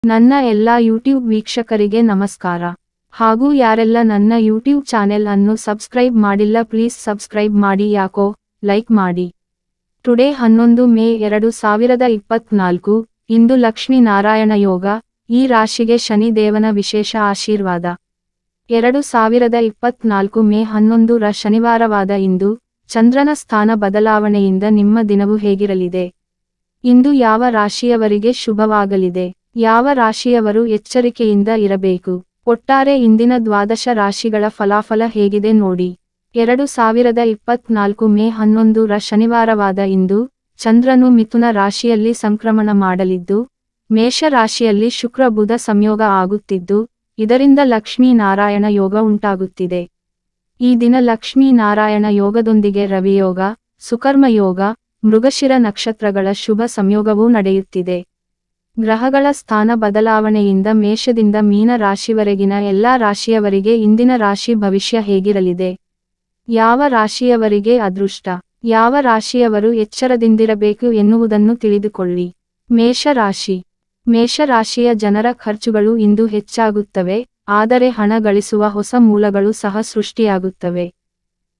ನನ್ನ ಎಲ್ಲಾ ಯೂಟ್ಯೂಬ್ ವೀಕ್ಷಕರಿಗೆ ನಮಸ್ಕಾರ. ಹಾಗೂ ಯಾರೆಲ್ಲ ನನ್ನ ಯೂಟ್ಯೂಬ್ ಚಾನೆಲ್ ಅನ್ನು ಸಬ್ಸ್ಕ್ರೈಬ್ ಮಾಡಿಲ್ಲ ಪ್ಲೀಸ್ ಸಬ್ಸ್ಕ್ರೈಬ್ ಮಾಡಿ ಯಾಕೋ ಲೈಕ್ ಮಾಡಿ. ಟುಡೇ 11 ಮೇ 2024 ಇಂದು ಲಕ್ಷ್ಮೀ ನಾರಾಯಣ ಯೋಗ. ಈ ರಾಶಿಗೆ ಶನಿ ದೇವನ ವಿಶೇಷ ಆಶೀರ್ವಾದ. 2024 ಮೇ 11 ರ ಶನಿವಾರವಾದ ಇಂದು ಚಂದ್ರನ ಸ್ಥಾನ ಬದಲಾವಣೆಯಿಂದ ನಿಮ್ಮ ದಿನವು ಹೇಗಿರಲಿದೆ? ಇಂದು ಯಾವ ರಾಶಿಯವರಿಗೆ ಶುಭವಾಗಲಿದೆ? ಯಾವ ರಾಶಿಯವರು ಎಚ್ಚರಿಕೆಯಿಂದ ಇರಬೇಕು? ಒಟ್ಟಾರೆ ಇಂದಿನ ದ್ವಾದಶ ರಾಶಿಗಳ ಫಲಾಫಲ ಹೇಗಿದೆ ನೋಡಿ. 2024 ಮೇ 11 ರ ಶನಿವಾರವಾದ ಇಂದು ಚಂದ್ರನು ಮಿಥುನ ರಾಶಿಯಲ್ಲಿ ಸಂಕ್ರಮಣ ಮಾಡಲಿದ್ದು, ಮೇಷ ರಾಶಿಯಲ್ಲಿ ಶುಕ್ರ ಬುಧ ಸಂಯೋಗ ಆಗುತ್ತಿದ್ದು, ಇದರಿಂದ ಲಕ್ಷ್ಮೀ ನಾರಾಯಣ ಯೋಗ ಉಂಟಾಗುತ್ತಿದೆ. ಈ ದಿನ ಲಕ್ಷ್ಮೀ ನಾರಾಯಣ ಯೋಗದೊಂದಿಗೆ ರವಿಯೋಗ, ಸುಕರ್ಮ ಯೋಗ, ಮೃಗಶಿರ ನಕ್ಷತ್ರಗಳ ಶುಭ ಸಂಯೋಗವೂ ನಡೆಯುತ್ತಿದೆ. ಗ್ರಹಗಳ ಸ್ಥಾನ ಬದಲಾವಣೆಯಿಂದ ಮೇಷದಿಂದ ಮೀನ ರಾಶಿವರೆಗಿನ ಎಲ್ಲಾ ರಾಶಿಯವರಿಗೆ ಇಂದಿನ ರಾಶಿ ಭವಿಷ್ಯ ಹೇಗಿರಲಿದೆ? ಯಾವ ರಾಶಿಯವರಿಗೆ ಅದೃಷ್ಟ? ಯಾವ ರಾಶಿಯವರು ಎಚ್ಚರದಿಂದಿರಬೇಕು ಎನ್ನುವುದನ್ನು ತಿಳಿದುಕೊಳ್ಳಿ. ಮೇಷರಾಶಿ. ಮೇಷರಾಶಿಯ ಜನರ ಖರ್ಚುಗಳು ಇಂದು ಹೆಚ್ಚಾಗುತ್ತವೆ, ಆದರೆ ಹಣ ಗಳಿಸುವ ಹೊಸ ಮೂಲಗಳು ಸಹ ಸೃಷ್ಟಿಯಾಗುತ್ತವೆ.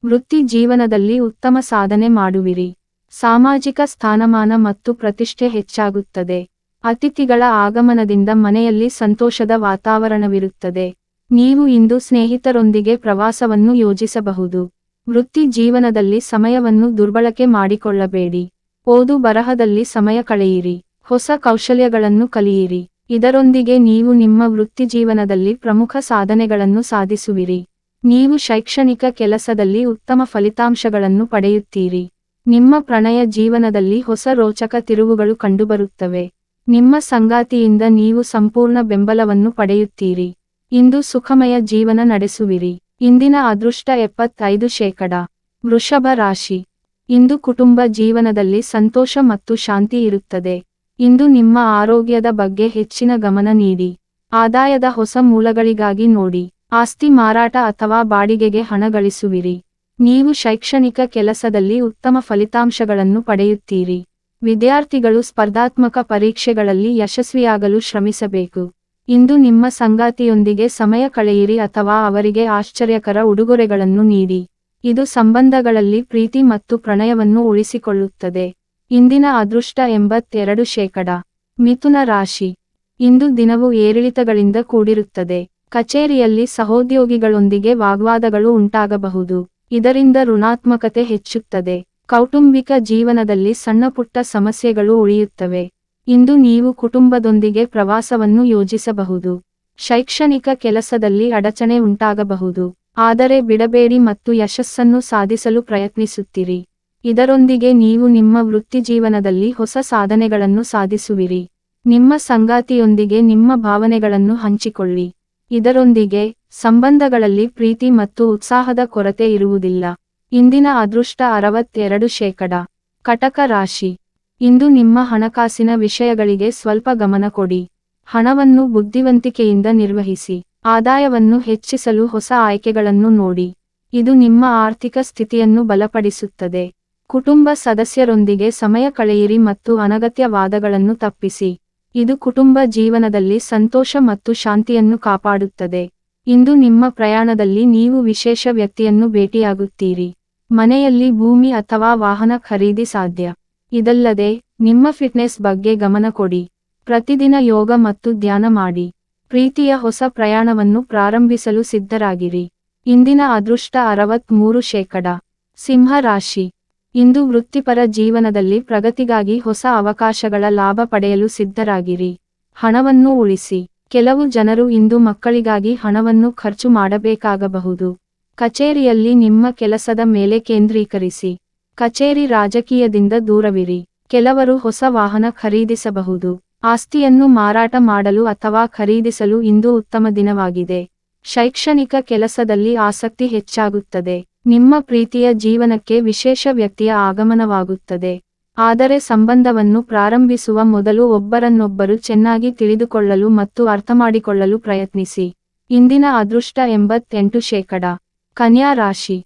ವೃತ್ತಿ ಜೀವನದಲ್ಲಿ ಉತ್ತಮ ಸಾಧನೆ ಮಾಡುವಿರಿ. ಸಾಮಾಜಿಕ ಸ್ಥಾನಮಾನ ಮತ್ತು ಪ್ರತಿಷ್ಠೆ ಹೆಚ್ಚಾಗುತ್ತದೆ. ಅತಿಥಿಗಳ ಆಗಮನದಿಂದ ಮನೆಯಲ್ಲಿ ಸಂತೋಷದ ವಾತಾವರಣವಿರುತ್ತದೆ. ನೀವು ಇಂದು ಸ್ನೇಹಿತರೊಂದಿಗೆ ಪ್ರವಾಸವನ್ನು ಯೋಜಿಸಬಹುದು. ವೃತ್ತಿ ಜೀವನದಲ್ಲಿ ಸಮಯವನ್ನು ದುರ್ಬಳಕೆ ಮಾಡಿಕೊಳ್ಳಬೇಡಿ. ಓದು ಬರಹದಲ್ಲಿ ಸಮಯ ಕಳೆಯಿರಿ. ಹೊಸ ಕೌಶಲ್ಯಗಳನ್ನು ಕಲಿಯಿರಿ. ಇದರೊಂದಿಗೆ ನೀವು ನಿಮ್ಮ ವೃತ್ತಿಜೀವನದಲ್ಲಿ ಪ್ರಮುಖ ಸಾಧನೆಗಳನ್ನು ಸಾಧಿಸುವಿರಿ. ನೀವು ಶೈಕ್ಷಣಿಕ ಕೆಲಸದಲ್ಲಿ ಉತ್ತಮ ಫಲಿತಾಂಶಗಳನ್ನು ಪಡೆಯುತ್ತೀರಿ. ನಿಮ್ಮ ಪ್ರಣಯ ಜೀವನದಲ್ಲಿ ಹೊಸ ರೋಚಕ ತಿರುವುಗಳು ಕಂಡುಬರುತ್ತವೆ. ನಿಮ್ಮ ಸಂಗಾತಿಯಿಂದ ನೀವು ಸಂಪೂರ್ಣ ಬೆಂಬಲವನ್ನು ಪಡೆಯುತ್ತೀರಿ. ಇಂದು ಸುಖಮಯ ಜೀವನ ನಡೆಸುವಿರಿ. ಇಂದಿನ ಅದೃಷ್ಟ 75%. ವೃಷಭ ರಾಶಿ. ಇಂದು ಕುಟುಂಬ ಜೀವನದಲ್ಲಿ ಸಂತೋಷ ಮತ್ತು ಶಾಂತಿ ಇರುತ್ತದೆ. ಇಂದು ನಿಮ್ಮ ಆರೋಗ್ಯದ ಬಗ್ಗೆ ಹೆಚ್ಚಿನ ಗಮನ ನೀಡಿ. ಆದಾಯದ ಹೊಸ ಮೂಲಗಳಿಗಾಗಿ ನೋಡಿ. ಆಸ್ತಿ ಮಾರಾಟ ಅಥವಾ ಬಾಡಿಗೆಗೆ ಹಣ ಗಳಿಸುವಿರಿ. ನೀವು ಶೈಕ್ಷಣಿಕ ಕೆಲಸದಲ್ಲಿ ಉತ್ತಮ ಫಲಿತಾಂಶಗಳನ್ನು ಪಡೆಯುತ್ತೀರಿ. ವಿದ್ಯಾರ್ಥಿಗಳು ಸ್ಪರ್ಧಾತ್ಮಕ ಪರೀಕ್ಷೆಗಳಲ್ಲಿ ಯಶಸ್ವಿಯಾಗಲು ಶ್ರಮಿಸಬೇಕು. ಇಂದು ನಿಮ್ಮ ಸಂಗಾತಿಯೊಂದಿಗೆ ಸಮಯ ಕಳೆಯಿರಿ ಅಥವಾ ಅವರಿಗೆ ಆಶ್ಚರ್ಯಕರ ಉಡುಗೊರೆಗಳನ್ನು ನೀಡಿ. ಇದು ಸಂಬಂಧಗಳಲ್ಲಿ ಪ್ರೀತಿ ಮತ್ತು ಪ್ರಣಯವನ್ನು ಉಳಿಸಿಕೊಳ್ಳುತ್ತದೆ. ಇಂದಿನ ಅದೃಷ್ಟ 82%. ಮಿಥುನ ರಾಶಿ. ಇಂದು ದಿನವು ಏರಿಳಿತಗಳಿಂದ ಕೂಡಿರುತ್ತದೆ. ಕಚೇರಿಯಲ್ಲಿ ಸಹೋದ್ಯೋಗಿಗಳೊಂದಿಗೆ ವಾಗ್ವಾದಗಳು ಉಂಟಾಗಬಹುದು. ಇದರಿಂದ ಋಣಾತ್ಮಕತೆ ಹೆಚ್ಚುತ್ತದೆ. ಕೌಟುಂಬಿಕ ಜೀವನದಲ್ಲಿ ಸಣ್ಣಪುಟ್ಟ ಸಮಸ್ಯೆಗಳು ಉಳಿಯುತ್ತವೆ. ಇಂದು ನೀವು ಕುಟುಂಬದೊಂದಿಗೆ ಪ್ರವಾಸವನ್ನು ಯೋಜಿಸಬಹುದು. ಶೈಕ್ಷಣಿಕ ಕೆಲಸದಲ್ಲಿ ಅಡಚಣೆ ಉಂಟಾಗಬಹುದು, ಆದರೆ ಬಿಡಬೇಡಿ ಮತ್ತು ಯಶಸ್ಸನ್ನು ಸಾಧಿಸಲು ಪ್ರಯತ್ನಿಸುತ್ತೀರಿ. ಇದರೊಂದಿಗೆ ನೀವು ನಿಮ್ಮ ವೃತ್ತಿಜೀವನದಲ್ಲಿ ಹೊಸ ಸಾಧನೆಗಳನ್ನು ಸಾಧಿಸುವಿರಿ. ನಿಮ್ಮ ಸಂಗಾತಿಯೊಂದಿಗೆ ನಿಮ್ಮ ಭಾವನೆಗಳನ್ನು ಹಂಚಿಕೊಳ್ಳಿ. ಇದರೊಂದಿಗೆ ಸಂಬಂಧಗಳಲ್ಲಿ ಪ್ರೀತಿ ಮತ್ತು ಉತ್ಸಾಹದ ಕೊರತೆ ಇರುವುದಿಲ್ಲ. ಇಂದಿನ ಅದೃಷ್ಟ 62%. ಕಟಕ ರಾಶಿ. ಇಂದು ನಿಮ್ಮ ಹಣಕಾಸಿನ ವಿಷಯಗಳಿಗೆ ಸ್ವಲ್ಪ ಗಮನ ಕೊಡಿ. ಹಣವನ್ನು ಬುದ್ಧಿವಂತಿಕೆಯಿಂದ ನಿರ್ವಹಿಸಿ. ಆದಾಯವನ್ನು ಹೆಚ್ಚಿಸಲು ಹೊಸ ಆಯ್ಕೆಗಳನ್ನು ನೋಡಿ. ಇದು ನಿಮ್ಮ ಆರ್ಥಿಕ ಸ್ಥಿತಿಯನ್ನು ಬಲಪಡಿಸುತ್ತದೆ. ಕುಟುಂಬ ಸದಸ್ಯರೊಂದಿಗೆ ಸಮಯ ಕಳೆಯಿರಿ ಮತ್ತು ಅನಗತ್ಯ ವಾದಗಳನ್ನು ತಪ್ಪಿಸಿ. ಇದು ಕುಟುಂಬ ಜೀವನದಲ್ಲಿ ಸಂತೋಷ ಮತ್ತು ಶಾಂತಿಯನ್ನು ಕಾಪಾಡುತ್ತದೆ. ಇಂದು ನಿಮ್ಮ ಪ್ರಯಾಣದಲ್ಲಿ ನೀವು ವಿಶೇಷ ವ್ಯಕ್ತಿಯನ್ನು ಭೇಟಿಯಾಗುತ್ತೀರಿ. ಮನೆಯಲ್ಲಿ ಭೂಮಿ ಅಥವಾ ವಾಹನ ಖರೀದಿ ಸಾಧ್ಯ. ಇದಲ್ಲದೆ ನಿಮ್ಮ ಫಿಟ್ನೆಸ್ ಬಗ್ಗೆ ಗಮನ ಕೊಡಿ. ಪ್ರತಿದಿನ ಯೋಗ ಮತ್ತು ಧ್ಯಾನ ಮಾಡಿ. ಪ್ರೀತಿಯ ಹೊಸ ಪ್ರಯಾಣವನ್ನು ಪ್ರಾರಂಭಿಸಲು ಸಿದ್ಧರಾಗಿರಿ. ಇಂದಿನ ಅದೃಷ್ಟ 63%. ಸಿಂಹ ರಾಶಿ. ಇಂದು ವೃತ್ತಿಪರ ಜೀವನದಲ್ಲಿ ಪ್ರಗತಿಗಾಗಿ ಹೊಸ ಅವಕಾಶಗಳ ಲಾಭ ಪಡೆಯಲು ಸಿದ್ಧರಾಗಿರಿ. ಹಣವನ್ನು ಉಳಿಸಿ. ಕೆಲವು ಜನರು ಇಂದು ಮಕ್ಕಳಿಗಾಗಿ ಹಣವನ್ನು ಖರ್ಚು ಮಾಡಬೇಕಾಗಬಹುದು. ಕಚೇರಿಯಲ್ಲಿ ನಿಮ್ಮ ಕೆಲಸದ ಮೇಲೆ ಕೇಂದ್ರೀಕರಿಸಿ. ಕಚೇರಿ ರಾಜಕೀಯದಿಂದ ದೂರವಿರಿ. ಕೆಲವರು ಹೊಸ ವಾಹನ ಖರೀದಿಸಬಹುದು. ಆಸ್ತಿಯನ್ನು ಮಾರಾಟ ಮಾಡಲು ಅಥವಾ ಖರೀದಿಸಲು ಇಂದು ಉತ್ತಮ ದಿನವಾಗಿದೆ. ಶೈಕ್ಷಣಿಕ ಕೆಲಸದಲ್ಲಿ ಆಸಕ್ತಿ ಹೆಚ್ಚಾಗುತ್ತದೆ. ನಿಮ್ಮ ಪ್ರೀತಿಯ ಜೀವನಕ್ಕೆ ವಿಶೇಷ ವ್ಯಕ್ತಿಯ ಆಗಮನವಾಗುತ್ತದೆ. ಆದರೆ ಸಂಬಂಧವನ್ನು ಪ್ರಾರಂಭಿಸುವ ಮೊದಲು ಒಬ್ಬರನ್ನೊಬ್ಬರು ಚೆನ್ನಾಗಿ ತಿಳಿದುಕೊಳ್ಳಲು ಮತ್ತು ಅರ್ಥಮಾಡಿಕೊಳ್ಳಲು ಪ್ರಯತ್ನಿಸಿ. ಇಂದಿನ ಅದೃಷ್ಟ 88%. ಕನ್ಯಾ ರಾಶಿ.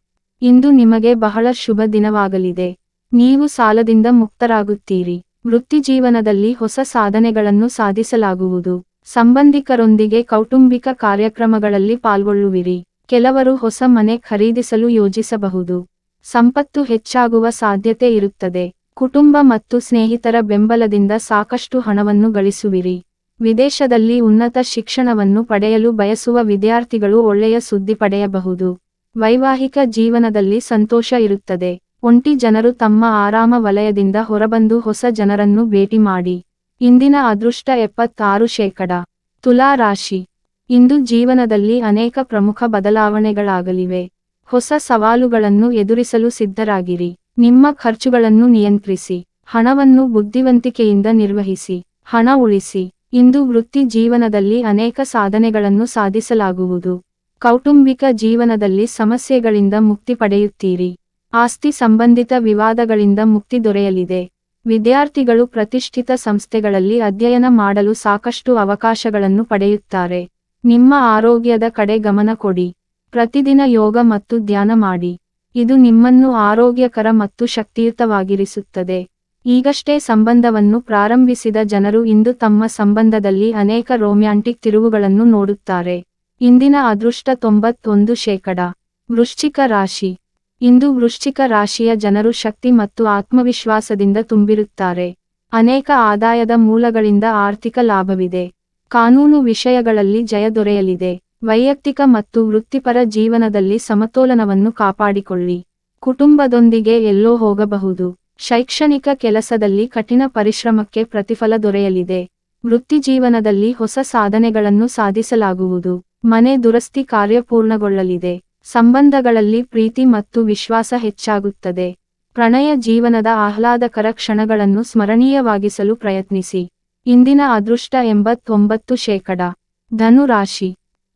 ಇಂದು ನಿಮಗೆ ಬಹಳ ಶುಭ ದಿನವಾಗಲಿದೆ. ನೀವು ಸಾಲದಿಂದ ಮುಕ್ತರಾಗುತ್ತೀರಿ. ವೃತ್ತಿಜೀವನದಲ್ಲಿ ಹೊಸ ಸಾಧನೆಗಳನ್ನು ಸಾಧಿಸಲಾಗುವುದು. ಸಂಬಂಧಿಕರೊಂದಿಗೆ ಕೌಟುಂಬಿಕ ಕಾರ್ಯಕ್ರಮಗಳಲ್ಲಿ ಪಾಲ್ಗೊಳ್ಳುವಿರಿ. ಕೆಲವರು ಹೊಸ ಮನೆ ಖರೀದಿಸಲು ಯೋಜಿಸಬಹುದು. ಸಂಪತ್ತು ಹೆಚ್ಚಾಗುವ ಸಾಧ್ಯತೆ ಇರುತ್ತದೆ. ಕುಟುಂಬ ಮತ್ತು ಸ್ನೇಹಿತರ ಬೆಂಬಲದಿಂದ ಸಾಕಷ್ಟು ಹಣವನ್ನು ಗಳಿಸುವಿರಿ. ವಿದೇಶದಲ್ಲಿ ಉನ್ನತ ಶಿಕ್ಷಣವನ್ನು ಪಡೆಯಲು ಬಯಸುವ ವಿದ್ಯಾರ್ಥಿಗಳು ಒಳ್ಳೆಯ ಸುದ್ದಿ ಪಡೆಯಬಹುದು. ವೈವಾಹಿಕ ಜೀವನದಲ್ಲಿ ಸಂತೋಷ ಇರುತ್ತದೆ. ಒಂಟಿ ಜನರು ತಮ್ಮ ಆರಾಮ ವಲಯದಿಂದ ಹೊರಬಂದು ಹೊಸ ಜನರನ್ನು ಭೇಟಿ ಮಾಡಿ. ಇಂದಿನ ಅದೃಷ್ಟ 76%. ತುಲಾ ರಾಶಿ. ಇಂದು ಜೀವನದಲ್ಲಿ ಅನೇಕ ಪ್ರಮುಖ ಬದಲಾವಣೆಗಳಾಗಲಿವೆ. ಹೊಸ ಸವಾಲುಗಳನ್ನು ಎದುರಿಸಲು ಸಿದ್ಧರಾಗಿರಿ. ನಿಮ್ಮ ಖರ್ಚುಗಳನ್ನು ನಿಯಂತ್ರಿಸಿ. ಹಣವನ್ನು ಬುದ್ಧಿವಂತಿಕೆಯಿಂದ ನಿರ್ವಹಿಸಿ. ಹಣ ಉಳಿಸಿ. ಇಂದು ವೃತ್ತಿ ಜೀವನದಲ್ಲಿ ಅನೇಕ ಸಾಧನೆಗಳನ್ನು ಸಾಧಿಸಲಾಗುವುದು. ಕೌಟುಂಬಿಕ ಜೀವನದಲ್ಲಿ ಸಮಸ್ಯೆಗಳಿಂದ ಮುಕ್ತಿ ಪಡೆಯುತ್ತೀರಿ. ಆಸ್ತಿ ಸಂಬಂಧಿತ ವಿವಾದಗಳಿಂದ ಮುಕ್ತಿ ದೊರೆಯಲಿದೆ. ವಿದ್ಯಾರ್ಥಿಗಳು ಪ್ರತಿಷ್ಠಿತ ಸಂಸ್ಥೆಗಳಲ್ಲಿ ಅಧ್ಯಯನ ಮಾಡಲು ಸಾಕಷ್ಟು ಅವಕಾಶಗಳನ್ನು ಪಡೆಯುತ್ತಾರೆ. ನಿಮ್ಮ ಆರೋಗ್ಯದ ಕಡೆ ಗಮನ ಕೊಡಿ. ಪ್ರತಿದಿನ ಯೋಗ ಮತ್ತು ಧ್ಯಾನ ಮಾಡಿ. ಇದು ನಿಮ್ಮನ್ನು ಆರೋಗ್ಯಕರ ಮತ್ತು ಶಕ್ತಿಯುತವಾಗಿರಿಸುತ್ತದೆ. ಈಗಷ್ಟೇ ಸಂಬಂಧವನ್ನು ಪ್ರಾರಂಭಿಸಿದ ಜನರು ಇಂದು ತಮ್ಮ ಸಂಬಂಧದಲ್ಲಿ ಅನೇಕ ರೊಮ್ಯಾಂಟಿಕ್ ತಿರುವುಗಳನ್ನು ನೋಡುತ್ತಾರೆ. ಇಂದಿನ ಅದೃಷ್ಟ 91%. ವೃಶ್ಚಿಕ ರಾಶಿ. ಇಂದು ವೃಶ್ಚಿಕ ರಾಶಿಯ ಜನರು ಶಕ್ತಿ ಮತ್ತು ಆತ್ಮವಿಶ್ವಾಸದಿಂದ ತುಂಬಿರುತ್ತಾರೆ. ಅನೇಕ ಆದಾಯದ ಮೂಲಗಳಿಂದ ಆರ್ಥಿಕ ಲಾಭವಿದೆ. ಕಾನೂನು ವಿಷಯಗಳಲ್ಲಿ ಜಯ ದೊರೆಯಲಿದೆ. ವೈಯಕ್ತಿಕ ಮತ್ತು ವೃತ್ತಿಪರ ಜೀವನದಲ್ಲಿ ಸಮತೋಲನವನ್ನು ಕಾಪಾಡಿಕೊಳ್ಳಿ. ಕುಟುಂಬದೊಂದಿಗೆ ಎಲ್ಲೋ ಹೋಗಬಹುದು. ಶೈಕ್ಷಣಿಕ ಕೆಲಸದಲ್ಲಿ ಕಠಿಣ ಪರಿಶ್ರಮಕ್ಕೆ ಪ್ರತಿಫಲ ದೊರೆಯಲಿದೆ. ವೃತ್ತಿಜೀವನದಲ್ಲಿ ಹೊಸ ಸಾಧನೆಗಳನ್ನು ಸಾಧಿಸಲಾಗುವುದು. ಮನೆ ದುರಸ್ತಿ ಕಾರ್ಯ ಪೂರ್ಣಗೊಳ್ಳಲಿದೆ. ಸಂಬಂಧಗಳಲ್ಲಿ ಪ್ರೀತಿ ಮತ್ತು ವಿಶ್ವಾಸ ಹೆಚ್ಚಾಗುತ್ತದೆ. ಪ್ರಣಯ ಜೀವನದ ಆಹ್ಲಾದಕರ ಕ್ಷಣಗಳನ್ನು ಸ್ಮರಣೀಯವಾಗಿಸಲು ಪ್ರಯತ್ನಿಸಿ. ಇಂದಿನ ಅದೃಷ್ಟ 89%. ಧನು ರಾಶಿ.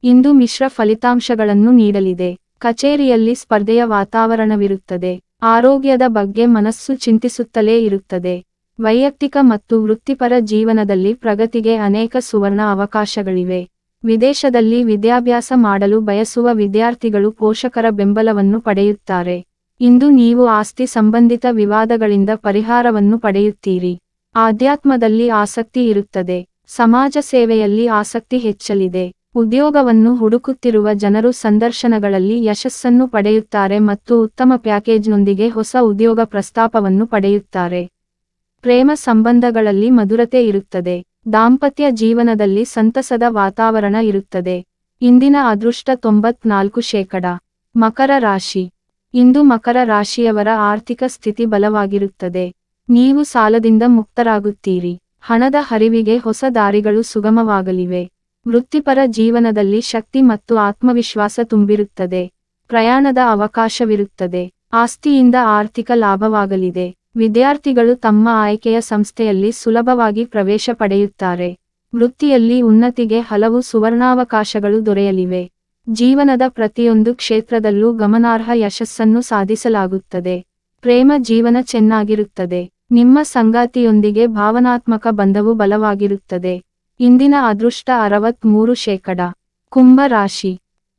ಇಂದು ಮಿಶ್ರ ಫಲಿತಾಂಶಗಳನ್ನು ನೀಡಲಿದೆ. ಕಚೇರಿಯಲ್ಲಿ ಸ್ಪರ್ಧೆಯ ವಾತಾವರಣವಿರುತ್ತದೆ. ಆರೋಗ್ಯದ ಬಗ್ಗೆ ಮನಸ್ಸು ಚಿಂತಿಸುತ್ತಲೇ ಇರುತ್ತದೆ. ವೈಯಕ್ತಿಕ ಮತ್ತು ವೃತ್ತಿಪರ ಜೀವನದಲ್ಲಿ ಪ್ರಗತಿಗೆ ಅನೇಕ ಸುವರ್ಣ ಅವಕಾಶಗಳಿವೆ. ವಿದೇಶದಲ್ಲಿ ವಿದ್ಯಾಭ್ಯಾಸ ಮಾಡಲು ಬಯಸುವ ವಿದ್ಯಾರ್ಥಿಗಳು ಪೋಷಕರ ಬೆಂಬಲವನ್ನು ಪಡೆಯುತ್ತಾರೆ. ಇಂದು ನೀವು ಆಸ್ತಿ ಸಂಬಂಧಿತ ವಿವಾದಗಳಿಂದ ಪರಿಹಾರವನ್ನು ಪಡೆಯುತ್ತೀರಿ. ಆಧ್ಯಾತ್ಮದಲ್ಲಿ ಆಸಕ್ತಿ ಇರುತ್ತದೆ. ಸಮಾಜ ಸೇವೆಯಲ್ಲಿ ಆಸಕ್ತಿ ಹೆಚ್ಚಲಿದೆ. ಉದ್ಯೋಗವನ್ನು ಹುಡುಕುತ್ತಿರುವ ಜನರು ಸಂದರ್ಶನಗಳಲ್ಲಿ ಯಶಸ್ಸನ್ನು ಪಡೆಯುತ್ತಾರೆ ಮತ್ತು ಉತ್ತಮ ಪ್ಯಾಕೇಜ್ನೊಂದಿಗೆ ಹೊಸ ಉದ್ಯೋಗ ಪ್ರಸ್ತಾಪವನ್ನು ಪಡೆಯುತ್ತಾರೆ. ಪ್ರೇಮ ಸಂಬಂಧಗಳಲ್ಲಿ ಮಧುರತೆ ಇರುತ್ತದೆ. ದಾಂಪತ್ಯ ಜೀವನದಲ್ಲಿ ಸಂತಸದ ವಾತಾವರಣ ಇರುತ್ತದೆ. ಇಂದಿನ ಅದೃಷ್ಟ 94%. ಮಕರ ರಾಶಿ. ಇಂದು ಮಕರ ರಾಶಿಯವರ ಆರ್ಥಿಕ ಸ್ಥಿತಿ ಬಲವಾಗಿರುತ್ತದೆ. ನೀವು ಸಾಲದಿಂದ ಮುಕ್ತರಾಗುತ್ತೀರಿ. ಹಣದ ಹರಿವಿಗೆ ಹೊಸ ದಾರಿಗಳು ಸುಗಮವಾಗಲಿವೆ. ವೃತ್ತಿಪರ ಜೀವನದಲ್ಲಿ ಶಕ್ತಿ ಮತ್ತು ಆತ್ಮವಿಶ್ವಾಸ ತುಂಬಿರುತ್ತದೆ. ಪ್ರಯಾಣದ ಅವಕಾಶವಿರುತ್ತದೆ. ಆಸ್ತಿಯಿಂದ ಆರ್ಥಿಕ ಲಾಭವಾಗಲಿದೆ. ವಿದ್ಯಾರ್ಥಿಗಳು ತಮ್ಮ ಆಯ್ಕೆಯ ಸಂಸ್ಥೆಯಲ್ಲಿ ಸುಲಭವಾಗಿ ಪ್ರವೇಶ ಪಡೆಯುತ್ತಾರೆ. ವೃತ್ತಿಯಲ್ಲಿ ಉನ್ನತಿಗೆ ಹಲವು ಸುವರ್ಣಾವಕಾಶಗಳು ದೊರೆಯಲಿವೆ. ಜೀವನದ ಪ್ರತಿಯೊಂದು ಕ್ಷೇತ್ರದಲ್ಲೂ ಗಮನಾರ್ಹ ಯಶಸ್ಸನ್ನು ಸಾಧಿಸಲಾಗುತ್ತದೆ. ಪ್ರೇಮ ಜೀವನ ಚೆನ್ನಾಗಿರುತ್ತದೆ. ನಿಮ್ಮ ಸಂಗಾತಿಯೊಂದಿಗೆ ಭಾವನಾತ್ಮಕ ಬಂಧವು ಬಲವಾಗಿರುತ್ತದೆ. ಇಂದಿನ ಅದೃಷ್ಟ 63%. ಕುಂಭ ರಾಶಿ.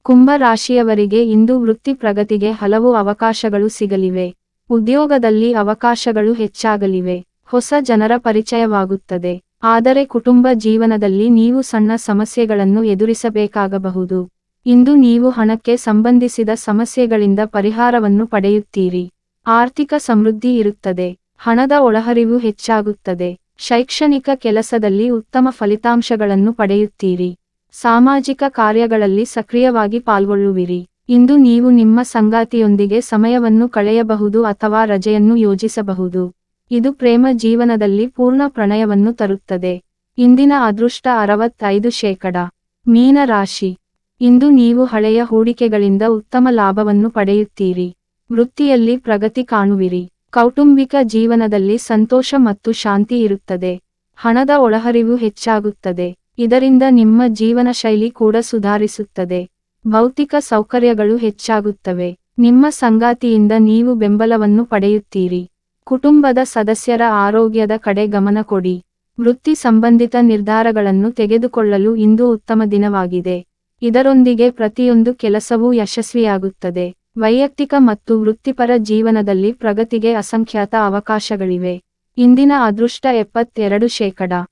ಕುಂಭ ರಾಶಿಯವರಿಗೆ ಇಂದು ವೃತ್ತಿ ಪ್ರಗತಿಗೆ ಹಲವು ಅವಕಾಶಗಳು ಸಿಗಲಿವೆ. ಉದ್ಯೋಗದಲ್ಲಿ ಅವಕಾಶಗಳು ಹೆಚ್ಚಾಗಲಿವೆ. ಹೊಸ ಜನರ ಪರಿಚಯವಾಗುತ್ತದೆ. ಆದರೆ ಕುಟುಂಬ ಜೀವನದಲ್ಲಿ ನೀವು ಸಣ್ಣ ಸಮಸ್ಯೆಗಳನ್ನು ಎದುರಿಸಬೇಕಾಗಬಹುದು. ಇಂದು ನೀವು ಹಣಕ್ಕೆ ಸಂಬಂಧಿಸಿದ ಸಮಸ್ಯೆಗಳಿಂದ ಪರಿಹಾರವನ್ನು ಪಡೆಯುತ್ತೀರಿ. ಆರ್ಥಿಕ ಸಮೃದ್ಧಿ ಇರುತ್ತದೆ. ಹಣದ ಒಳಹರಿವು ಹೆಚ್ಚಾಗುತ್ತದೆ. ಶೈಕ್ಷಣಿಕ ಕೆಲಸದಲ್ಲಿ ಉತ್ತಮ ಫಲಿತಾಂಶಗಳನ್ನು ಪಡೆಯುತ್ತೀರಿ. ಸಾಮಾಜಿಕ ಕಾರ್ಯಗಳಲ್ಲಿ ಸಕ್ರಿಯವಾಗಿ ಪಾಲ್ಗೊಳ್ಳುವಿರಿ. ಇಂದು ನೀವು ನಿಮ್ಮ ಸಂಗಾತಿಯೊಂದಿಗೆ ಸಮಯವನ್ನು ಕಳೆಯಬಹುದು ಅಥವಾ ರಜೆಯನ್ನು ಯೋಜಿಸಬಹುದು. ಇದು ಪ್ರೇಮ ಜೀವನದಲ್ಲಿ ಪೂರ್ಣ ಪ್ರಣಯವನ್ನು ತರುತ್ತದೆ. ಇಂದಿನ ಅದೃಷ್ಟ 65%. ಮೀನ ರಾಶಿ. ಇಂದು ನೀವು ಹಳೆಯ ಹೂಡಿಕೆಗಳಿಂದ ಉತ್ತಮ ಲಾಭವನ್ನು ಪಡೆಯುತ್ತೀರಿ. ವೃತ್ತಿಯಲ್ಲಿ ಪ್ರಗತಿ ಕಾಣುವಿರಿ. ಕೌಟುಂಬಿಕ ಜೀವನದಲ್ಲಿ ಸಂತೋಷ ಮತ್ತು ಶಾಂತಿ ಇರುತ್ತದೆ. ಹಣದ ಒಳಹರಿವು ಹೆಚ್ಚಾಗುತ್ತದೆ. ಇದರಿಂದ ನಿಮ್ಮ ಜೀವನ ಶೈಲಿ ಕೂಡ ಸುಧಾರಿಸುತ್ತದೆ. ಭೌತಿಕ ಸೌಕರ್ಯಗಳು ಹೆಚ್ಚಾಗುತ್ತವೆ. ನಿಮ್ಮ ಸಂಗಾತಿಯಿಂದ ನೀವು ಬೆಂಬಲವನ್ನು ಪಡೆಯುತ್ತೀರಿ. ಕುಟುಂಬದ ಸದಸ್ಯರ ಆರೋಗ್ಯದ ಕಡೆ ಗಮನ ಕೊಡಿ. ವೃತ್ತಿ ಸಂಬಂಧಿತ ನಿರ್ಧಾರಗಳನ್ನು ತೆಗೆದುಕೊಳ್ಳಲು ಇಂದು ಉತ್ತಮ ದಿನವಾಗಿದೆ. ಇದರೊಂದಿಗೆ ಪ್ರತಿಯೊಂದು ಕೆಲಸವೂ ಯಶಸ್ವಿಯಾಗುತ್ತದೆ. ವೈಯಕ್ತಿಕ ಮತ್ತು ವೃತ್ತಿಪರ ಜೀವನದಲ್ಲಿ ಪ್ರಗತಿಗೆ ಅಸಂಖ್ಯಾತ ಅವಕಾಶಗಳಿವೆ. ಇಂದಿನ ಅದೃಷ್ಟ 72%.